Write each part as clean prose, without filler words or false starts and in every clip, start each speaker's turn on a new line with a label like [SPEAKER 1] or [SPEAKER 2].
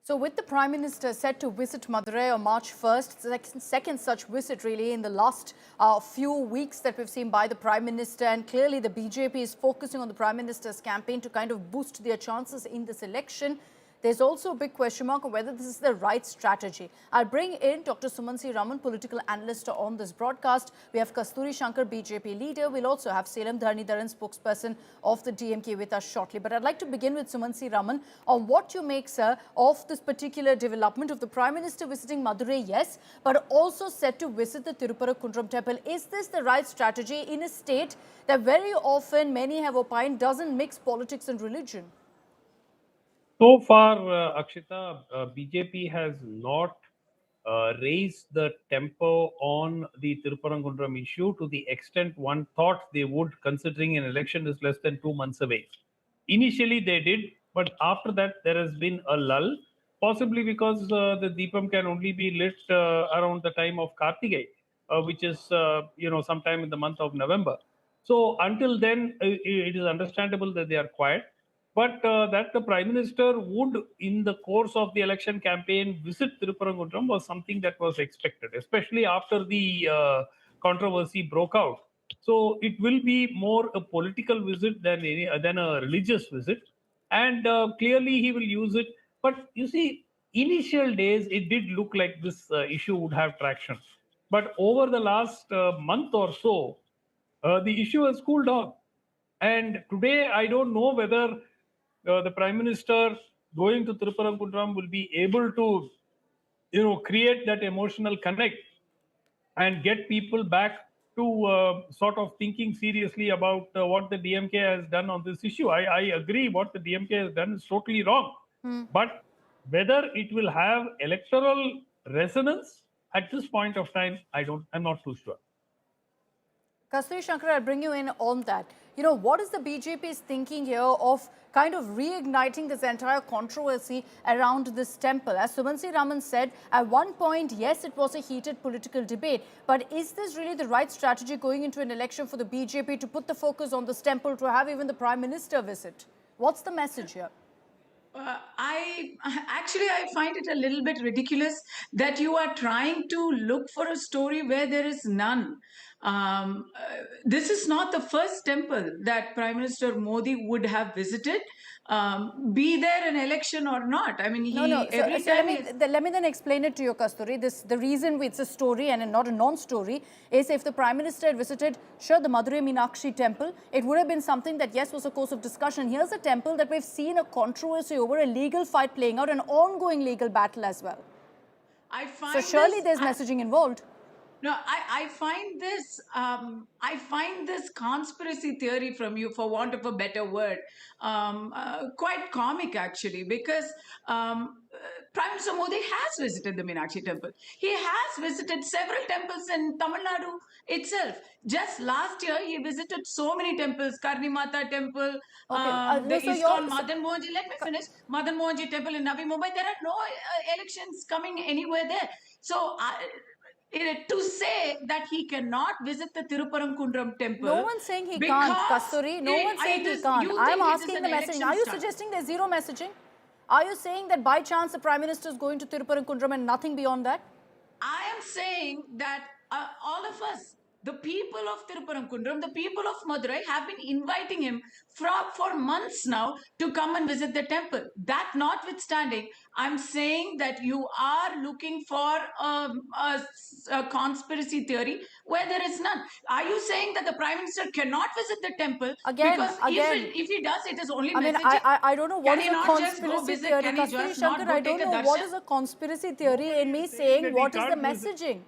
[SPEAKER 1] So with the Prime Minister set to visit Madurai on March 1st, second such visit really in the last few weeks that we've seen by the Prime Minister, and clearly the BJP is focusing on the Prime Minister's campaign to kind of boost their chances in this election. There's also a big question mark on whether this is the right strategy. I'll bring in Dr. Suman C, Raman, political analyst on this broadcast. We have Kasturi Shankar, BJP leader. We'll also have Salem Dharani Dharan, spokesperson of the DMK, with us shortly. But I'd like to begin with Suman C, Raman, on what you make, sir, of this particular development of the Prime Minister visiting Madurai, yes, but also set to visit the Thiruparankundram temple. Is this the right strategy in a state that very often many have opined doesn't mix politics and religion?
[SPEAKER 2] So far, Akshita, BJP has not raised the tempo on the Thiruparankundram issue to the extent one thought they would, considering an election is less than 2 months away. Initially, they did, but after that, there has been a lull, possibly because the Deepam can only be lit around the time of Kartigay, which is, sometime in the month of November. So until then, it is understandable that they are quiet. But that the Prime Minister would, in the course of the election campaign, visit Thiruparankundram was something that was expected, especially after the controversy broke out. So it will be more a political visit than a religious visit, and clearly he will use it. But you see, initial days it did look like this issue would have traction, but over the last month or so, the issue has cooled down. And today, I don't know whether the Prime Minister going to Thiruparankundram will be able to, create that emotional connect and get people back to sort of thinking seriously about what the DMK has done on this issue. I agree what the DMK has done is totally wrong. But whether it will have electoral resonance at this point of time, I'm not too sure.
[SPEAKER 1] Kasturi Shankar, I'll bring you in on that. What is the BJP's thinking here of kind of reigniting this entire controversy around this temple? As Suman C. Raman said, at one point, yes, it was a heated political debate. But is this really the right strategy going into an election for the BJP to put the focus on this temple, to have even the Prime Minister visit? What's the message here?
[SPEAKER 3] I find it a little bit ridiculous that you are trying to look for a story where there is none. This is not the first temple that Prime Minister Modi would have visited, be there an election or not. I mean,
[SPEAKER 1] let me then explain it to you, Kasturi. The reason it's a story and not a non-story is if the Prime Minister had visited, sure, the Madurai Meenakshi temple, it would have been something that, yes, was a course of discussion. Here's a temple that we've seen a controversy over, a legal fight playing out, an ongoing legal battle as well. So surely there's messaging involved.
[SPEAKER 3] No, I find this conspiracy theory from you, for want of a better word, quite comic actually, because Prime Minister Modi has visited the Meenakshi temple. He has visited several temples in Tamil Nadu itself. Just last year, he visited so many temples, Karni Mata temple, the ISKCON Madan Mohanji. Let me finish. Madan Mohanji temple in Navi Mumbai. There are no elections coming anywhere there. So to say that he cannot visit the Thiruparankundram temple.
[SPEAKER 1] No one's saying he can't, Kasturi. No one's saying he can't. I'm asking the messaging. Are you suggesting there's zero messaging? Are you saying that by chance the Prime Minister is going to Thiruparankundram and nothing beyond that?
[SPEAKER 3] I am saying that all of us, the people of Thiruparankundram, the people of Madurai, have been inviting him for months now to come and visit the temple. That notwithstanding, I'm saying that you are looking for a conspiracy theory where there is none. Are you saying that the Prime Minister cannot visit the temple? Because if he does, it is only messaging.
[SPEAKER 1] I don't know what is a conspiracy theory. Kasturi Shankar, I don't know what is a conspiracy theory in me saying what is the messaging.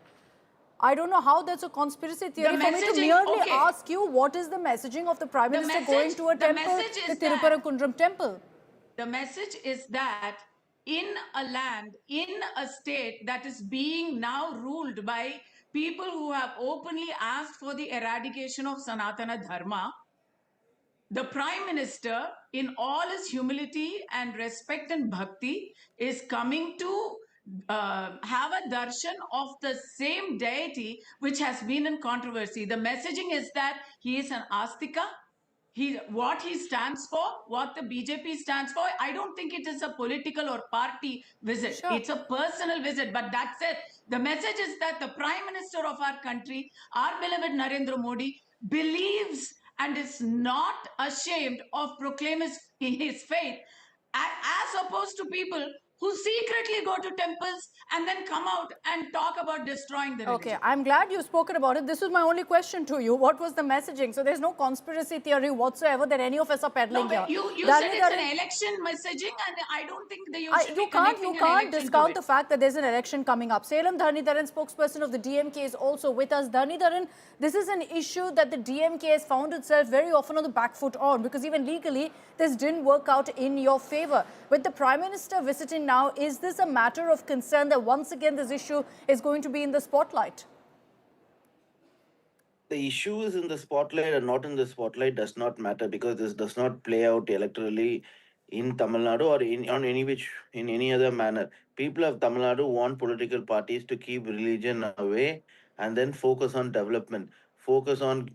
[SPEAKER 1] I don't know how that's a conspiracy theory for me to merely ask you what is the messaging of the Prime Minister going to a temple, the Thiruparankundram temple.
[SPEAKER 3] The message is that in a land, in a state that is being now ruled by people who have openly asked for the eradication of Sanatana Dharma, the Prime Minister, in all his humility and respect and bhakti, is coming to have a darshan of the same deity which has been in controversy. The messaging is that he is an astika, what he stands for, what the BJP stands for. I don't think it is a political or party visit.
[SPEAKER 1] Sure.
[SPEAKER 3] It's a personal visit. But that's it. The message is that the Prime Minister of our country, our beloved Narendra Modi, believes and is not ashamed of proclaiming his faith, as opposed to people who secretly go to temples and then come out and talk about destroying the
[SPEAKER 1] Okay,
[SPEAKER 3] religion.
[SPEAKER 1] I'm glad you've spoken about it. This was my only question to you. What was the messaging? So there's no conspiracy theory whatsoever that any of us are peddling
[SPEAKER 3] No,
[SPEAKER 1] here.
[SPEAKER 3] but you said
[SPEAKER 1] Dharani
[SPEAKER 3] it's an
[SPEAKER 1] Dharan,
[SPEAKER 3] election messaging, and I don't think that you should be
[SPEAKER 1] you
[SPEAKER 3] connecting an
[SPEAKER 1] can't
[SPEAKER 3] election to
[SPEAKER 1] discount
[SPEAKER 3] it.
[SPEAKER 1] the fact that there's an election coming up. Salem Dharani Dharan, spokesperson of the DMK, is also with us. Dharani Dharan, this is an issue that the DMK has found itself very often on the back foot on, because even legally, this didn't work out in your favor. With the Prime Minister visiting now, is this a matter of concern that once again this issue is going to be in the spotlight?
[SPEAKER 4] The issues in the spotlight or not in the spotlight does not matter, because this does not play out electorally in Tamil Nadu or in any other manner. People of Tamil Nadu want political parties to keep religion away and then focus on development, focus on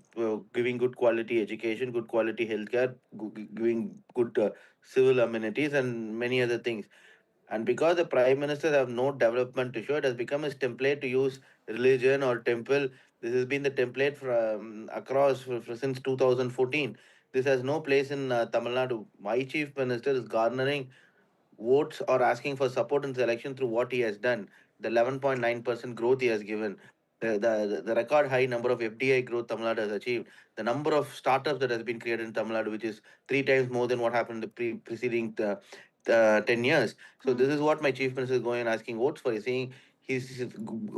[SPEAKER 4] giving good quality education, good quality healthcare, giving good civil amenities, and many other things. And because the prime minister have no development to show, it has become his template to use religion or temple. This has been the template from across since 2014. This has no place in Tamil Nadu. My chief minister is garnering votes or asking for support in the election through what he has done. The 11.9% growth he has given, the record high number of FDI growth Tamil Nadu has achieved, the number of startups that has been created in Tamil Nadu, which is three times more than what happened in the preceding 10 years. So this is what my chief minister is going and asking votes for. He's saying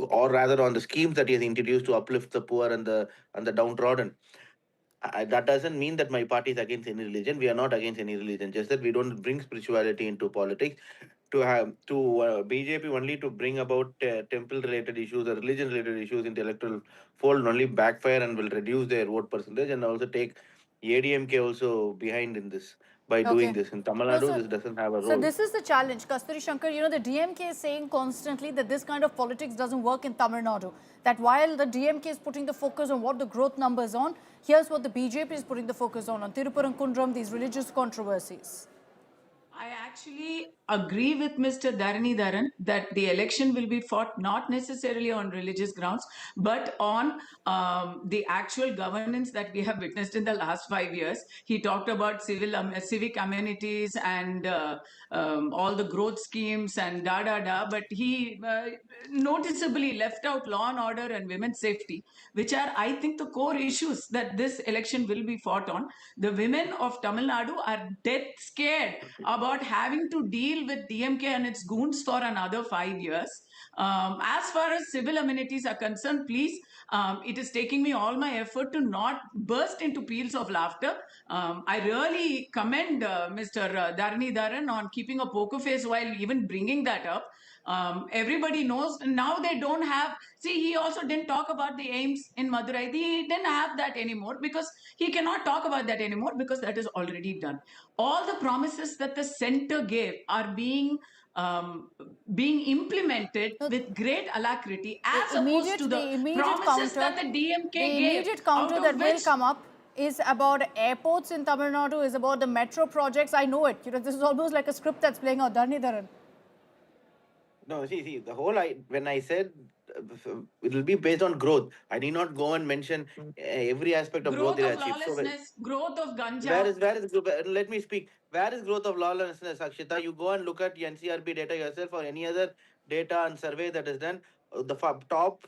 [SPEAKER 4] or rather on the schemes that he has introduced to uplift the poor and the downtrodden. That doesn't mean that my party is against any religion. We are not against any religion. Just that we don't bring spirituality into politics. To have to BJP only to bring about temple-related issues or religion-related issues into electoral fold only backfire and will reduce their vote percentage, and also take ADMK also behind in this by doing
[SPEAKER 1] Okay.
[SPEAKER 4] this. In Tamil
[SPEAKER 1] No,
[SPEAKER 4] Nadu,
[SPEAKER 1] so,
[SPEAKER 4] this doesn't have a
[SPEAKER 1] so
[SPEAKER 4] role.
[SPEAKER 1] this is the challenge. Kasturi Shankar, you know, the DMK is saying constantly that this kind of politics doesn't work in Tamil Nadu. That while the DMK is putting the focus on what the growth numbers on, here's what the BJP is putting the focus on Thiruparankundram, these religious controversies.
[SPEAKER 3] I actually agree with Mr. Dharani Dharan that the election will be fought not necessarily on religious grounds, but on the actual governance that we have witnessed in the last 5 years. He talked about civic amenities and all the growth schemes and but he noticeably left out law and order and women's safety, which are, I think, the core issues that this election will be fought on. The women of Tamil Nadu are dead scared about having to deal with DMK and its goons for another 5 years. As far as civil amenities are concerned, please, it is taking me all my effort to not burst into peals of laughter. I really commend Mr. Dharani Dharan on keeping a poker face while even bringing that up. Everybody knows now they don't have. See, he also didn't talk about the aims in Madurai. He didn't have that anymore because he cannot talk about that anymore because that is already done. All the promises that the center gave are being implemented
[SPEAKER 1] No,
[SPEAKER 3] with great alacrity, as
[SPEAKER 1] the
[SPEAKER 3] opposed to the
[SPEAKER 1] immediate
[SPEAKER 3] promises
[SPEAKER 1] counter,
[SPEAKER 3] that the DMK gave,
[SPEAKER 1] counter
[SPEAKER 3] out
[SPEAKER 1] that
[SPEAKER 3] of
[SPEAKER 1] will
[SPEAKER 3] which
[SPEAKER 1] come up is about airports in Tamil Nadu, is about the metro projects. I know it. You know, this is almost like a script that's playing out. Dharani Dharan.
[SPEAKER 4] No, see, the whole when I said it will be based on growth, I did not go and mention every aspect of growth
[SPEAKER 3] growth
[SPEAKER 4] they
[SPEAKER 3] of
[SPEAKER 4] achieved. So
[SPEAKER 3] lawlessness, growth of
[SPEAKER 4] where
[SPEAKER 3] ganja.
[SPEAKER 4] is let me speak. Where is growth of lawlessness, Akshita? You go and look at NCRB data yourself or any other data and survey that is done. The top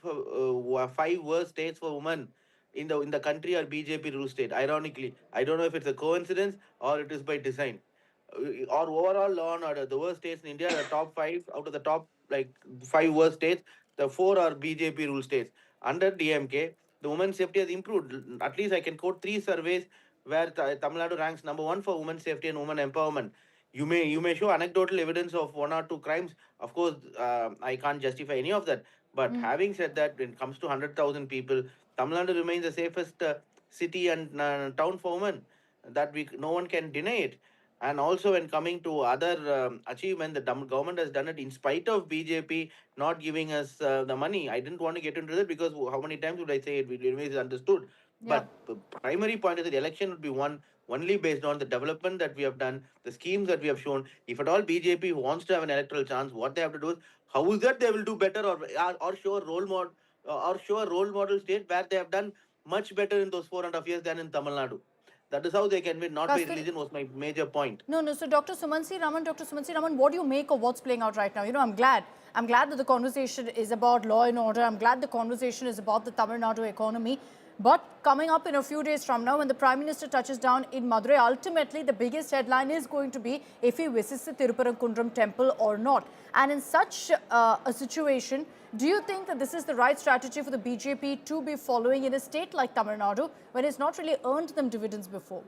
[SPEAKER 4] five worst states for women in the country are BJP rule state. Ironically, I don't know if it's a coincidence or it is by design. Or overall law and order, the worst states in India, the top five out of the top like five worst states, the four are BJP rule states. Under DMK, the women's safety has improved. At least I can quote three surveys where Tamil Nadu ranks number one for women's safety and women empowerment. You may show anecdotal evidence of one or two crimes. Of course, I can't justify any of that. But having said that, when it comes to 100,000 people, Tamil Nadu remains the safest city and town for women. That no one can deny it. And also, when coming to other achievement, the government has done it in spite of BJP not giving us the money. I didn't want to get into that because how many times would I say it? It is understood.
[SPEAKER 1] Yeah.
[SPEAKER 4] But the primary point is that the election would be won only based on the development that we have done, the schemes that we have shown. If at all BJP wants to have an electoral chance, what they have to do is how is that they will do better, or show a role model, or show a role model state where they have done much better in those 4.5 years than in Tamil Nadu. That is how they can win, not by
[SPEAKER 1] Kasturi,
[SPEAKER 4] religion was my major point.
[SPEAKER 1] no. So, Dr. Suman C. Raman, what do you make of what's playing out right now? You know, I'm glad. I'm glad that the conversation is about law and order. I'm glad the conversation is about the Tamil Nadu economy. But coming up in a few days from now, when the Prime Minister touches down in Madurai, ultimately the biggest headline is going to be if he visits the Thiruparankundram temple or not. And in such a situation, do you think that this is the right strategy for the BJP to be following in a state like Tamil Nadu, when it's not really earned them dividends before?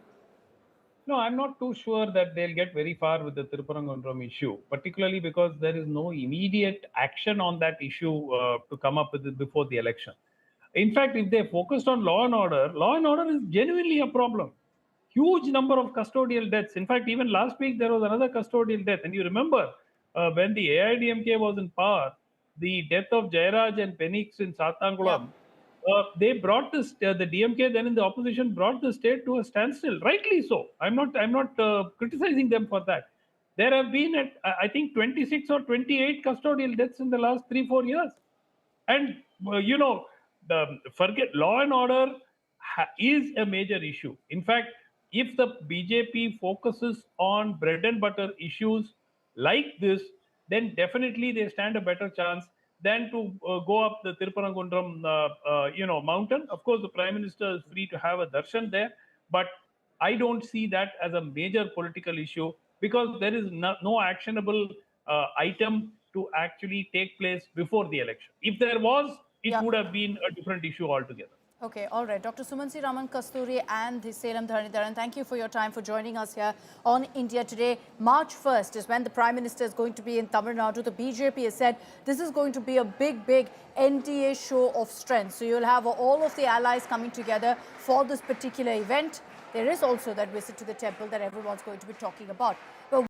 [SPEAKER 2] No, I'm not too sure that they'll get very far with the Thiruparankundram issue, particularly because there is no immediate action on that issue to come up with it before the election. In fact, if they focused on law and order is genuinely a problem. Huge number of custodial deaths. In fact, even last week there was another custodial death. And you remember when the AIDMK was in power, the death of Jairaj and Penix in Sathangulam, they brought this, the DMK then in the opposition brought the state to a standstill. Rightly so. I'm not criticizing them for that. There have been, I think, 26 or 28 custodial deaths in the last 3-4 years. And, forget law and order is a major issue. In fact, if the BJP focuses on bread and butter issues like this, then definitely they stand a better chance than to go up the Thiruparankundram, mountain. Of course, the Prime Minister is free to have a darshan there, but I don't see that as a major political issue because there is no actionable item to actually take place before the election. If there was, it would have been a different issue altogether.
[SPEAKER 1] Okay, all right. Dr. Suman C. Raman, Kasturi and the Salem Dharani Dharan, thank you for your time, for joining us here on India Today. March 1st is when the Prime Minister is going to be in Tamil Nadu. The BJP has said this is going to be a big NDA show of strength. So you'll have all of the allies coming together for this particular event. There is also that visit to the temple that everyone's going to be talking about. But